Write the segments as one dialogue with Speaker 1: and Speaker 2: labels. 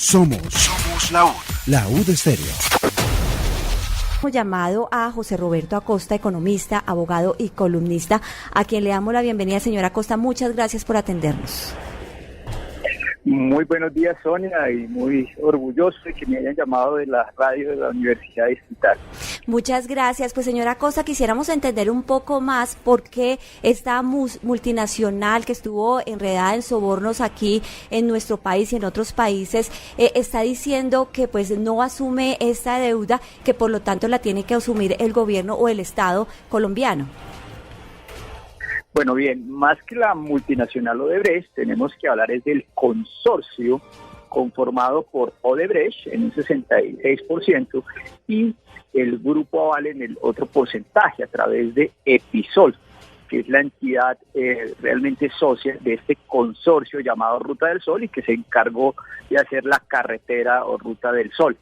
Speaker 1: Somos la UD. La UD Estéreo.
Speaker 2: Hemos llamado a José Roberto Acosta, economista, abogado y columnista, a quien le damos la bienvenida. Señora Acosta, muchas gracias por atendernos.
Speaker 3: Muy buenos días, Sonia, y muy orgulloso de que me hayan llamado de la radio de la Universidad Distrital.
Speaker 2: Muchas gracias. Pues, señora Acosta, quisiéramos entender un poco más por qué esta multinacional que estuvo enredada en sobornos aquí en nuestro país y en otros países está diciendo que pues no asume esta deuda, que por lo tanto la tiene que asumir el gobierno o el Estado colombiano.
Speaker 3: Bueno, bien, más que la multinacional Odebrecht, tenemos que hablar es del consorcio conformado por Odebrecht en un 66% y el Grupo Aval en el otro porcentaje a través de Episol, que es la entidad realmente socia de este consorcio llamado Ruta del Sol y que se encargó de hacer la carretera o Ruta del Sol,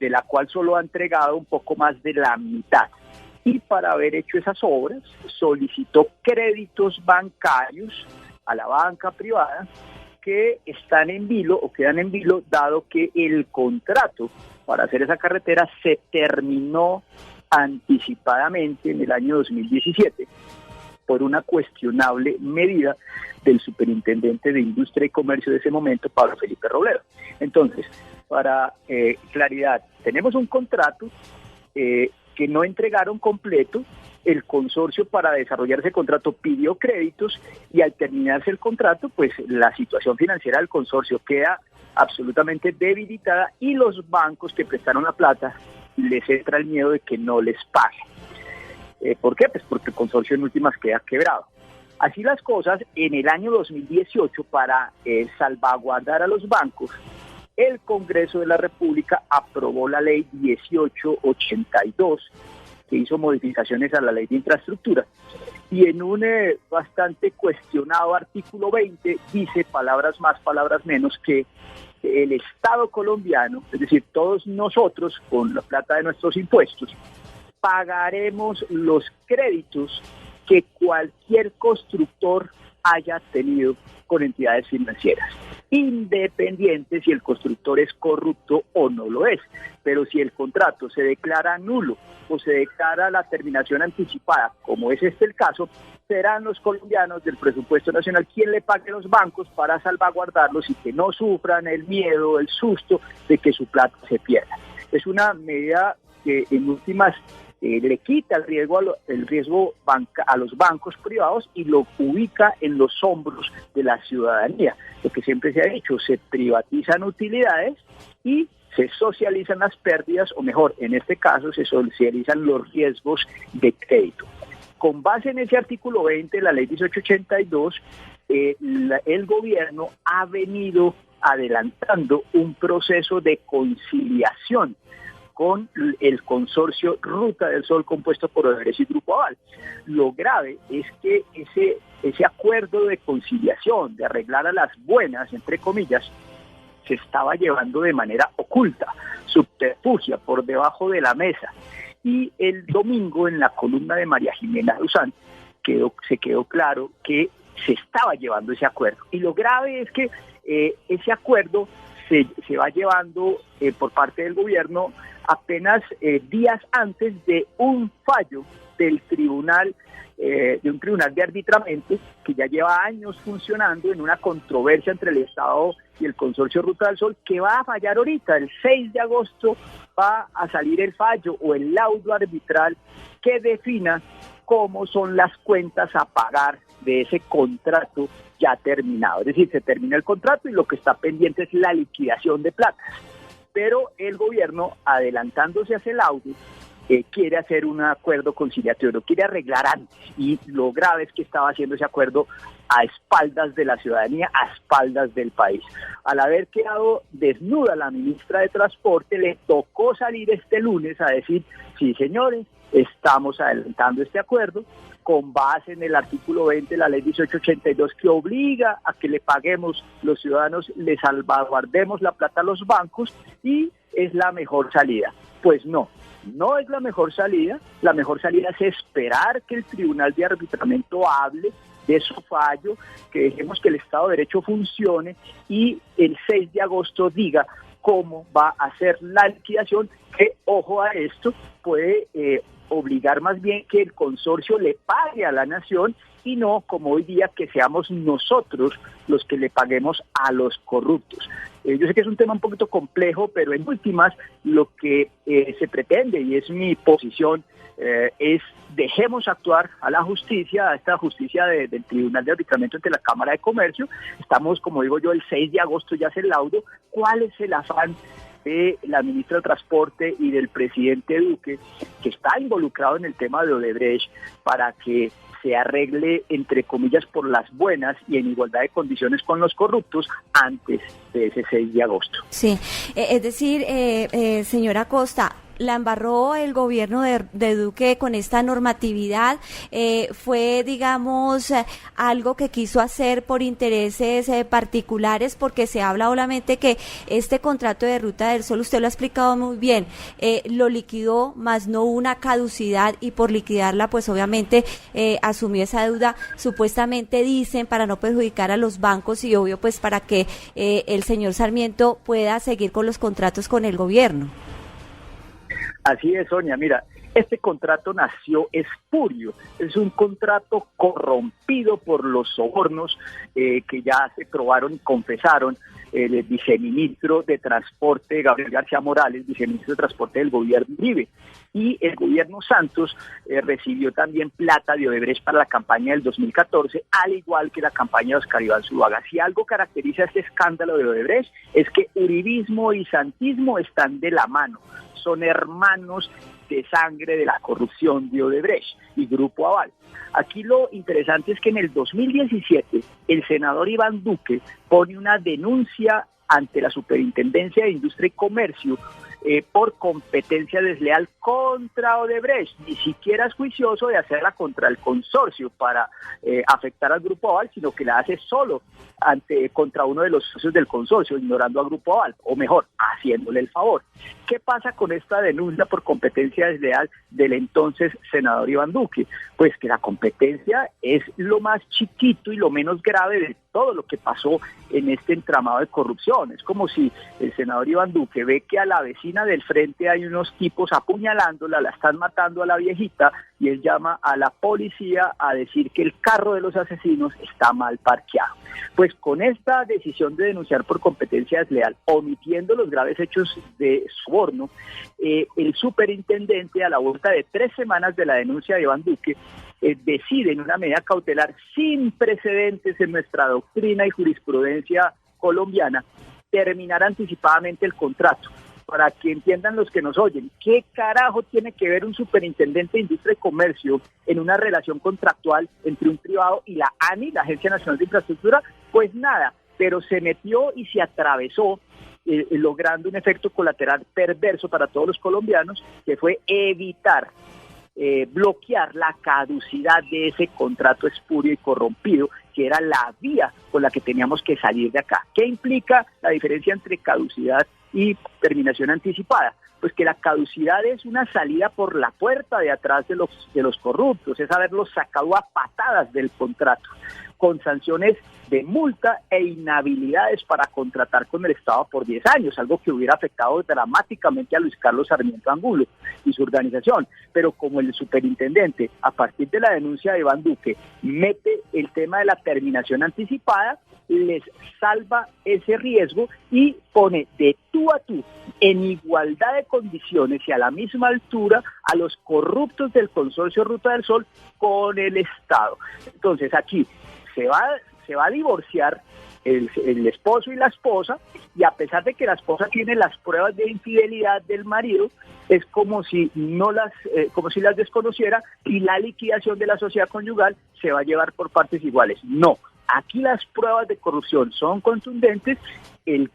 Speaker 3: de la cual solo ha entregado un poco más de la mitad. Y para haber hecho esas obras, solicitó créditos bancarios a la banca privada que están en vilo o quedan en vilo, dado que el contrato para hacer esa carretera se terminó anticipadamente en el año 2017 por una cuestionable medida del superintendente de Industria y Comercio de ese momento, Pablo Felipe Robledo. Entonces, para claridad, tenemos un contrato que no entregaron completo. El consorcio, para desarrollar ese contrato, pidió créditos y al terminarse el contrato, pues la situación financiera del consorcio queda absolutamente debilitada y los bancos que prestaron la plata les entra el miedo de que no les paguen. ¿Por qué? Pues porque el consorcio en últimas queda quebrado. Así las cosas, en el año 2018, para salvaguardar a los bancos, el Congreso de la República aprobó la ley 1882, que hizo modificaciones a la ley de infraestructura. Y en un bastante cuestionado artículo 20 dice, palabras más, palabras menos, que el Estado colombiano, es decir, todos nosotros, con la plata de nuestros impuestos, pagaremos los créditos que cualquier constructor haya tenido con entidades financieras, independiente si el constructor es corrupto o no lo es. Pero si el contrato se declara nulo o se declara la terminación anticipada, como es el caso, serán los colombianos del presupuesto nacional quien le pague a los bancos para salvaguardarlos y que no sufran el miedo, el susto de que su plata se pierda. Es una medida que en últimas le quita el riesgo a los bancos privados y lo ubica en los hombros de la ciudadanía. Lo que siempre se ha dicho, se privatizan utilidades y se socializan las pérdidas, o mejor, en este caso se socializan los riesgos de crédito. Con base en ese artículo 20 de la ley 1882, el gobierno ha venido adelantando un proceso de conciliación con el consorcio Ruta del Sol compuesto por Odebrecht y Grupo Aval. Lo grave es que ese acuerdo de conciliación, de arreglar a las buenas, entre comillas, se estaba llevando de manera oculta, subterfugia, por debajo de la mesa. Y el domingo, en la columna de María Jimena Duzán, se quedó claro que se estaba llevando ese acuerdo. Y lo grave es que ese acuerdo se va llevando por parte del gobierno apenas días antes de un fallo del tribunal, de un tribunal de arbitramiento que ya lleva años funcionando en una controversia entre el Estado y el consorcio Ruta del Sol, que va a fallar ahorita. El 6 de agosto va a salir el fallo o el laudo arbitral que defina cómo son las cuentas a pagar de ese contrato ya terminado. Es decir, se termina el contrato y lo que está pendiente es la liquidación de platas. Pero el gobierno, adelantándose a ese laudo, quiere hacer un acuerdo conciliatorio, quiere arreglar antes. Y lo grave es que estaba haciendo ese acuerdo a espaldas de la ciudadanía, a espaldas del país. Al haber quedado desnuda la ministra de Transporte, le tocó salir este lunes a decir, sí señores, estamos adelantando este acuerdo con base en el artículo 20 de la ley 1882 que obliga a que le paguemos los ciudadanos, le salvaguardemos la plata a los bancos y es la mejor salida. Pues no es la mejor salida. La mejor salida es esperar que el Tribunal de Arbitramiento hable de su fallo, que dejemos que el Estado de Derecho funcione y el 6 de agosto diga cómo va a ser la liquidación, que, ojo a esto, puede obligar más bien que el consorcio le pague a la nación y no, como hoy día, que seamos nosotros los que le paguemos a los corruptos. Yo sé que es un tema un poquito complejo, pero en últimas lo que se pretende, y es mi posición, es dejemos actuar a la justicia, a esta justicia del Tribunal de Arbitramiento ante la Cámara de Comercio. Estamos, como digo yo, el 6 de agosto ya es el laudo. ¿Cuál es el afán de la ministra de Transporte y del presidente Duque, que está involucrado en el tema de Odebrecht, para que se arregle, entre comillas, por las buenas y en igualdad de condiciones con los corruptos antes de ese 6 de agosto?
Speaker 2: Sí, es decir, señora Costa, la embarró el gobierno de Duque con esta normatividad, fue, digamos, algo que quiso hacer por intereses particulares, porque se habla solamente que este contrato de Ruta del Sol, usted lo ha explicado muy bien, lo liquidó, más no una caducidad, y por liquidarla, pues obviamente asumió esa deuda, supuestamente dicen, para no perjudicar a los bancos y obvio pues para que el señor Sarmiento pueda seguir con los contratos con el gobierno.
Speaker 3: Así es, Sonia. Mira, este contrato nació espurio. Es un contrato corrompido por los sobornos que ya se probaron y confesaron el viceministro de Transporte, Gabriel García Morales, viceministro de Transporte del gobierno Uribe. Y el gobierno Santos recibió también plata de Odebrecht para la campaña del 2014, al igual que la campaña de Oscar Iván Zuluaga. Si algo caracteriza este escándalo de Odebrecht es que uribismo y santismo están de la mano. Son hermanos de sangre de la corrupción de Odebrecht y Grupo Aval. Aquí lo interesante es que en el 2017 el senador Iván Duque pone una denuncia ante la Superintendencia de Industria y Comercio por competencia desleal contra Odebrecht. Ni siquiera es juicioso de hacerla contra el consorcio para afectar al Grupo Aval, sino que la hace solo contra uno de los socios del consorcio, ignorando al Grupo Aval, o mejor, haciéndole el favor. ¿Qué pasa con esta denuncia por competencia desleal del entonces senador Iván Duque? Pues que la competencia es lo más chiquito y lo menos grave de todo lo que pasó en este entramado de corrupción. Es como si el senador Iván Duque ve que a la vecina del frente hay unos tipos apuñalándola, la están matando a la viejita, y él llama a la policía a decir que el carro de los asesinos está mal parqueado. Pues con esta decisión de denunciar por competencia desleal, omitiendo los graves hechos de soborno, el superintendente, a la vuelta de 3 semanas de la denuncia de Iván Duque, decide en una medida cautelar sin precedentes en nuestra doctrina y jurisprudencia colombiana terminar anticipadamente el contrato. Para que entiendan los que nos oyen, ¿qué carajo tiene que ver un superintendente de Industria y Comercio en una relación contractual entre un privado y la ANI, la Agencia Nacional de Infraestructura? Pues nada, pero se metió y se atravesó, logrando un efecto colateral perverso para todos los colombianos, que fue evitar bloquear la caducidad de ese contrato espurio y corrompido, que era la vía con la que teníamos que salir de acá. ¿Qué implica la diferencia entre caducidad y terminación anticipada? Pues que la caducidad es una salida por la puerta de atrás de los corruptos, es haberlos sacado a patadas del contrato, con sanciones de multa e inhabilidades para contratar con el Estado por 10 años, algo que hubiera afectado dramáticamente a Luis Carlos Sarmiento Angulo y su organización. Pero como el superintendente, a partir de la denuncia de Iván Duque, mete el tema de la terminación anticipada, les salva ese riesgo y pone de tú a tú, en igualdad de condiciones y a la misma altura, a los corruptos del consorcio Ruta del Sol con el Estado. Entonces aquí se va a divorciar el esposo y la esposa, y a pesar de que la esposa tiene las pruebas de infidelidad del marido, es como si las desconociera, y la liquidación de la sociedad conyugal se va a llevar por partes iguales. No, aquí las pruebas de corrupción son contundentes,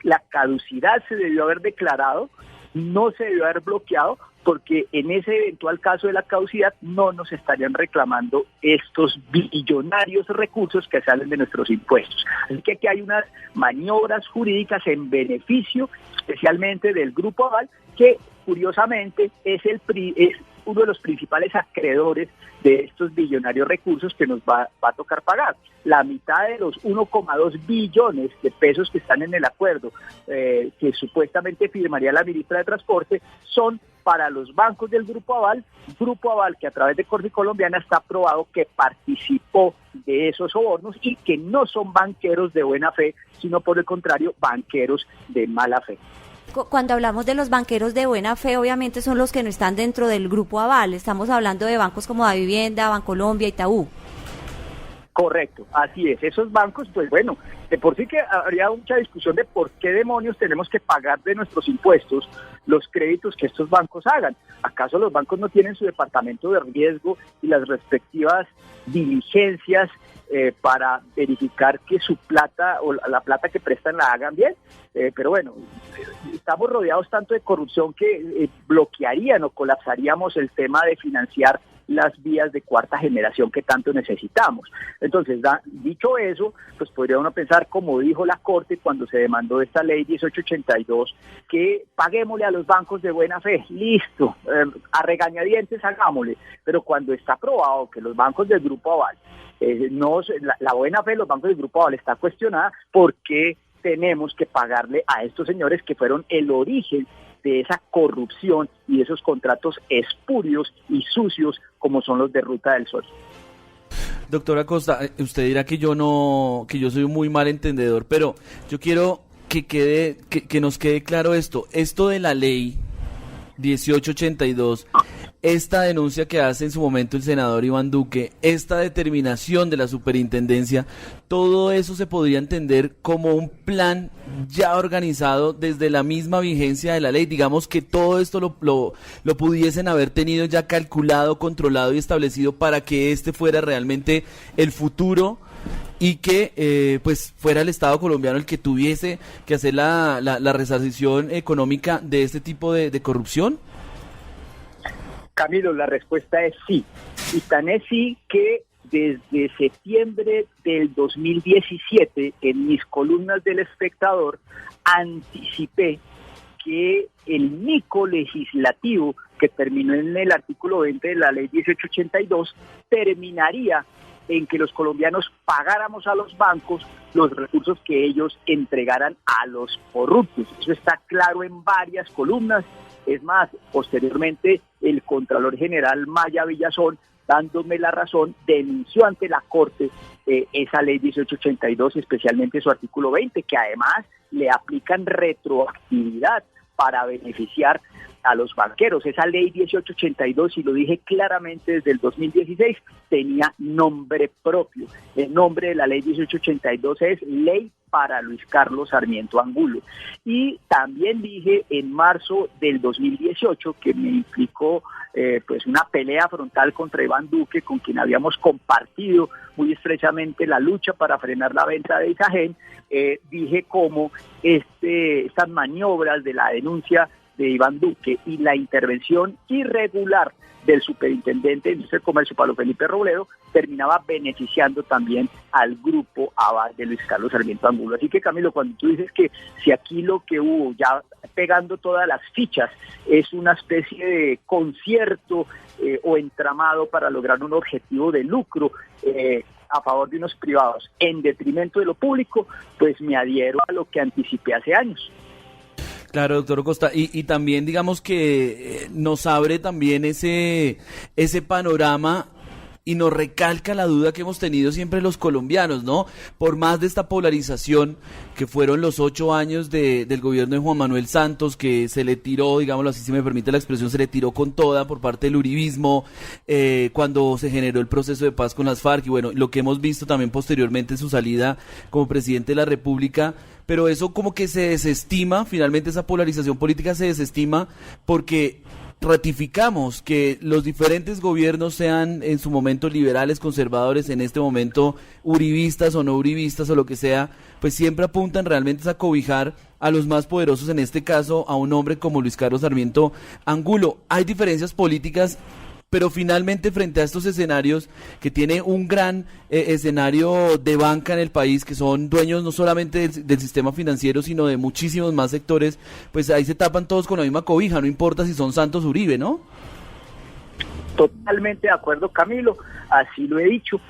Speaker 3: la caducidad se debió haber declarado, no se debió haber bloqueado, porque en ese eventual caso de la caducidad no nos estarían reclamando estos billonarios recursos que salen de nuestros impuestos. Así que aquí hay unas maniobras jurídicas en beneficio especialmente del Grupo Aval, que curiosamente es uno de los principales acreedores de estos billonarios recursos que nos va a tocar pagar. La mitad de los 1,2 billones de pesos que están en el acuerdo que supuestamente firmaría la ministra de Transporte son para los bancos del Grupo Aval que a través de Corte Colombiana está aprobado que participó de esos sobornos y que no son banqueros de buena fe, sino por el contrario, banqueros de mala fe.
Speaker 2: Cuando hablamos de los banqueros de buena fe, obviamente son los que no están dentro del Grupo Aval. Estamos hablando de bancos como Davivienda, Bancolombia, Itaú.
Speaker 3: Correcto, así es. Esos bancos, pues bueno, de por sí que habría mucha discusión de por qué demonios tenemos que pagar de nuestros impuestos los créditos que estos bancos hagan. ¿Acaso los bancos no tienen su departamento de riesgo y las respectivas diligencias para verificar que su plata o la plata que prestan la hagan bien? Pero bueno, estamos rodeados tanto de corrupción que bloquearían o colapsaríamos el tema de financiar las vías de cuarta generación que tanto necesitamos. Entonces, dicho eso, pues podría uno pensar, como dijo la Corte cuando se demandó esta ley 1882, que paguémosle a los bancos de buena fe, listo, a regañadientes hagámosle, pero cuando está probado que los bancos del Grupo Aval, la buena fe de los bancos del Grupo Aval está cuestionada, ¿por qué tenemos que pagarle a estos señores que fueron el origen de esa corrupción y de esos contratos espurios y sucios como son los de Ruta del Sol?
Speaker 4: Doctora Costa, usted dirá que yo soy un muy mal entendedor, pero yo quiero que nos quede claro esto de la ley 1882, esta denuncia que hace en su momento el senador Iván Duque, esta determinación de la superintendencia, todo eso se podría entender como un plan ya organizado desde la misma vigencia de la ley. Digamos que todo esto lo pudiesen haber tenido ya calculado, controlado y establecido para que este fuera realmente el futuro y que pues fuera el Estado colombiano el que tuviese que hacer la resarcición económica de este tipo de corrupción.
Speaker 3: Camilo, la respuesta es sí, y tan es sí que desde septiembre del 2017 en mis columnas del Espectador anticipé que el nico legislativo que terminó en el artículo 20 de la ley 1882 terminaría en que los colombianos pagáramos a los bancos los recursos que ellos entregaran a los corruptos. Eso está claro en varias columnas. Es más, posteriormente el Contralor General Maya Villazón, dándome la razón, denunció ante la Corte esa ley 1882, especialmente su artículo 20, que además le aplican retroactividad para beneficiar a los banqueros. Esa ley 1882, y lo dije claramente desde el 2016, tenía nombre propio. El nombre de la ley 1882 es Ley para Luis Carlos Sarmiento Angulo. Y también dije en marzo del 2018, que me implicó pues una pelea frontal contra Iván Duque, con quien habíamos compartido muy estrechamente la lucha para frenar la venta de Isagen, dije cómo estas maniobras de la denuncia de Iván Duque y la intervención irregular del superintendente de Industria y Comercio, Pablo Felipe Robledo, terminaba beneficiando también al Grupo Aval de Luis Carlos Sarmiento Angulo. Así que, Camilo, cuando tú dices que si aquí lo que hubo, ya pegando todas las fichas, es una especie de concierto o entramado para lograr un objetivo de lucro a favor de unos privados en detrimento de lo público, pues me adhiero a lo que anticipé hace años.
Speaker 4: Claro, doctor Costa, y también digamos que nos abre también ese panorama y nos recalca la duda que hemos tenido siempre los colombianos, ¿no? Por más de esta polarización que fueron los 8 años del gobierno de Juan Manuel Santos, que se le tiró, digámoslo así, si me permite la expresión, se le tiró con toda por parte del uribismo, cuando se generó el proceso de paz con las FARC, y bueno, lo que hemos visto también posteriormente en su salida como presidente de la República. Pero eso como que se desestima, finalmente esa polarización política se desestima porque ratificamos que los diferentes gobiernos, sean en su momento liberales, conservadores, en este momento uribistas o no uribistas o lo que sea, pues siempre apuntan realmente a cobijar a los más poderosos, en este caso a un hombre como Luis Carlos Sarmiento Angulo. Hay diferencias políticas, pero finalmente frente a estos escenarios que tiene un gran escenario de banca en el país, que son dueños no solamente del sistema financiero, sino de muchísimos más sectores, pues ahí se tapan todos con la misma cobija, no importa si son Santos Uribe, ¿no?
Speaker 3: Totalmente de acuerdo, Camilo, así lo he dicho.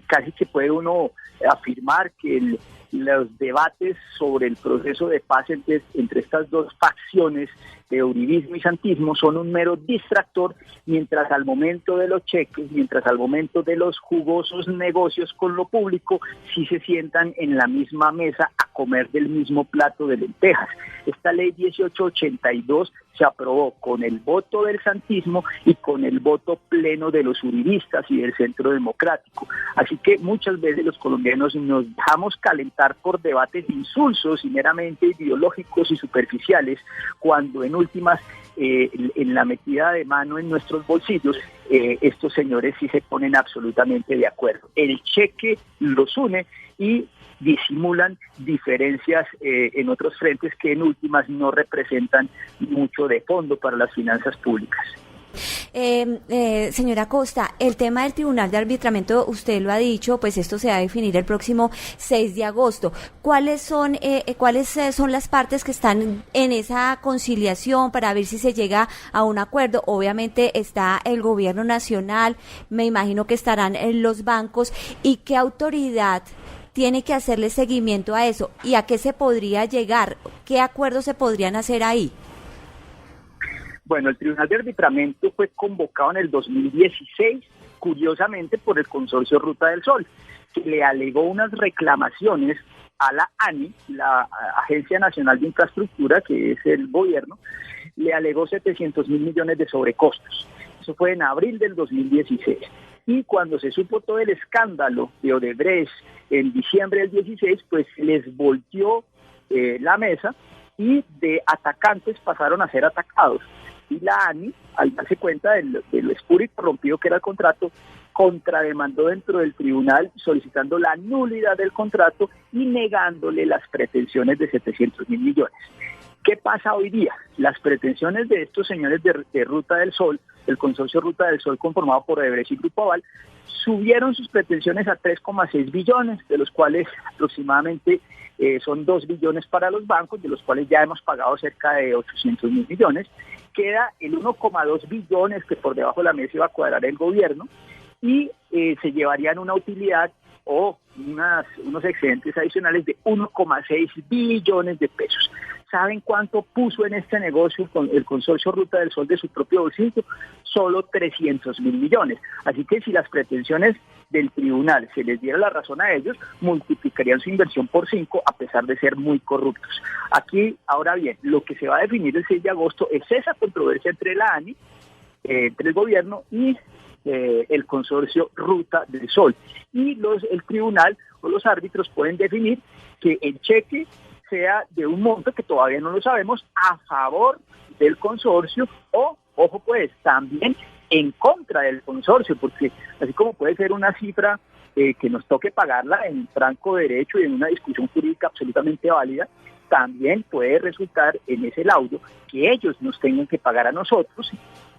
Speaker 3: Casi que puede uno afirmar que los debates sobre el proceso de paz entre estas dos facciones de uribismo y santismo son un mero distractor, mientras al momento de los cheques, mientras al momento de los jugosos negocios con lo público, sí se sientan en la misma mesa a comer del mismo plato de lentejas. Esta ley 1882 se aprobó con el voto del santismo y con el voto pleno de los uribistas y del Centro Democrático. Así que muchas veces los colombianos nos dejamos calentar por debates insulsos y meramente ideológicos y superficiales, cuando en últimas, en la metida de mano en nuestros bolsillos, estos señores sí se ponen absolutamente de acuerdo. El cheque los une y disimulan diferencias en otros frentes que en últimas no representan mucho de fondo para las finanzas públicas.
Speaker 2: Señora Costa, el tema del Tribunal de Arbitramiento, usted lo ha dicho, pues esto se va a definir el próximo 6 de agosto. ¿Cuáles son las partes que están en esa conciliación para ver si se llega a un acuerdo? Obviamente está el gobierno nacional, me imagino que estarán en los bancos, ¿y qué autoridad tiene que hacerle seguimiento a eso? ¿Y a qué se podría llegar? ¿Qué acuerdos se podrían hacer ahí?
Speaker 3: Bueno, el Tribunal de Arbitramiento fue convocado en el 2016, curiosamente por el Consorcio Ruta del Sol, que le alegó unas reclamaciones a la ANI, la Agencia Nacional de Infraestructura, que es el gobierno, le alegó 700.000 millones de sobrecostos. Eso fue en abril del 2016. Y cuando se supo todo el escándalo de Odebrecht en diciembre del 16, pues les volteó la mesa y de atacantes pasaron a ser atacados. Y la ANI, al darse cuenta de lo espuro y corrompido que era el contrato, contrademandó dentro del tribunal solicitando la nulidad del contrato y negándole las pretensiones de 700.000 millones. ¿Qué pasa hoy día? Las pretensiones de estos señores de Ruta del Sol, el consorcio Ruta del Sol conformado por Odebrecht y Grupo Aval, subieron sus pretensiones a 3,6 billones, de los cuales aproximadamente son 2 billones para los bancos, de los cuales ya hemos pagado cerca de 800.000 millones. Queda el 1,2 billones que por debajo de la mesa iba a cuadrar el gobierno y se llevarían una utilidad o unos excedentes adicionales de 1,6 billones de pesos. ¿Saben cuánto puso en este negocio el consorcio Ruta del Sol de su propio bolsillo? Solo 300.000 millones. Así que si las pretensiones del tribunal se les diera la razón a ellos, multiplicarían su inversión por 5 a pesar de ser muy corruptos. Aquí, ahora bien, lo que se va a definir el 6 de agosto es esa controversia entre la ANI, entre el gobierno y el consorcio Ruta del Sol. Y el tribunal o los árbitros pueden definir que el cheque sea de un monto que todavía no lo sabemos, a favor del consorcio o, ojo pues, también en contra del consorcio, porque así como puede ser una cifra que nos toque pagarla en franco derecho y en una discusión jurídica absolutamente válida, también puede resultar en ese laudo que ellos nos tengan que pagar a nosotros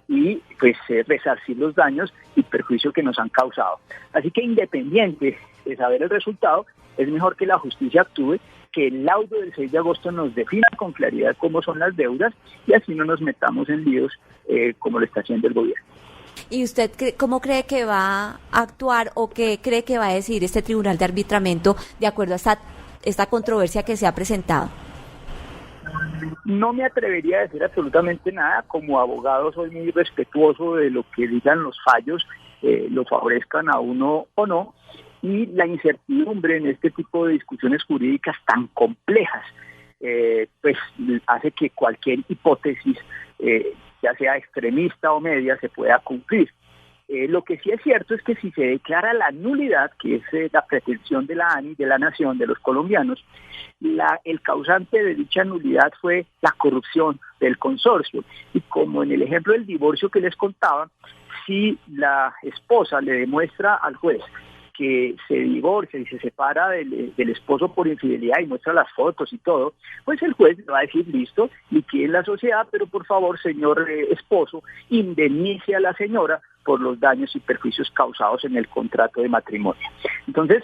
Speaker 3: y pues resarcir los daños y perjuicio que nos han causado. Así que independiente de saber el resultado, es mejor que la justicia actúe, que el laudo del 6 de agosto nos defina con claridad cómo son las deudas y así no nos metamos en líos como lo está haciendo el gobierno.
Speaker 2: ¿Y usted cómo cree que va a actuar o qué cree que va a decir este Tribunal de Arbitramiento de acuerdo a esta controversia que se ha presentado?
Speaker 3: No me atrevería a decir absolutamente nada. Como abogado soy muy respetuoso de lo que digan los fallos, lo favorezcan a uno o no, y la incertidumbre en este tipo de discusiones jurídicas tan complejas pues hace que cualquier hipótesis, ya sea extremista o media, se pueda cumplir. Lo que sí es cierto es que si se declara la nulidad, que es la pretensión de la ANI, de la nación, de los colombianos, el causante de dicha nulidad fue la corrupción del consorcio. Y como en el ejemplo del divorcio que les contaba, si la esposa le demuestra al juez que se divorcia y se separa del esposo por infidelidad y muestra las fotos y todo, pues el juez le va a decir, listo, liquiden la sociedad, pero por favor, señor esposo, indemnice a la señora por los daños y perjuicios causados en el contrato de matrimonio. Entonces,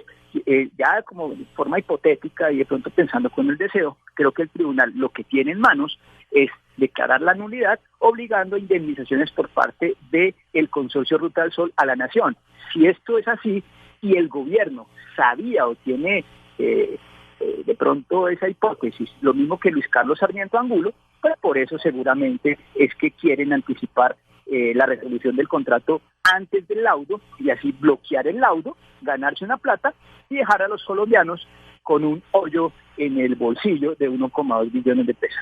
Speaker 3: ya como de forma hipotética y de pronto pensando con el deseo, creo que el tribunal lo que tiene en manos es declarar la nulidad, obligando a indemnizaciones por parte del Consorcio Ruta del Sol a la Nación. Si esto es así y el gobierno sabía o tiene de pronto esa hipótesis, lo mismo que Luis Carlos Sarmiento Angulo, pues por eso seguramente es que quieren anticipar la resolución del contrato antes del laudo y así bloquear el laudo, ganarse una plata y dejar a los colombianos con un hoyo en el bolsillo de 1,2 billones de pesos.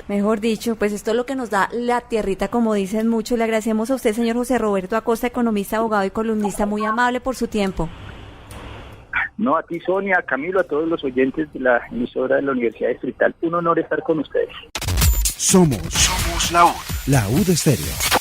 Speaker 2: Mejor dicho, pues esto es lo que nos da la tierrita, como dicen muchos. Le agradecemos a usted, señor José Roberto Acosta, economista, abogado y columnista, muy amable por su tiempo.
Speaker 3: No, a ti, Sonia, a Camilo, a todos los oyentes de la emisora de la Universidad Distrital. Un honor estar con ustedes.
Speaker 1: Somos la UD Estéreo.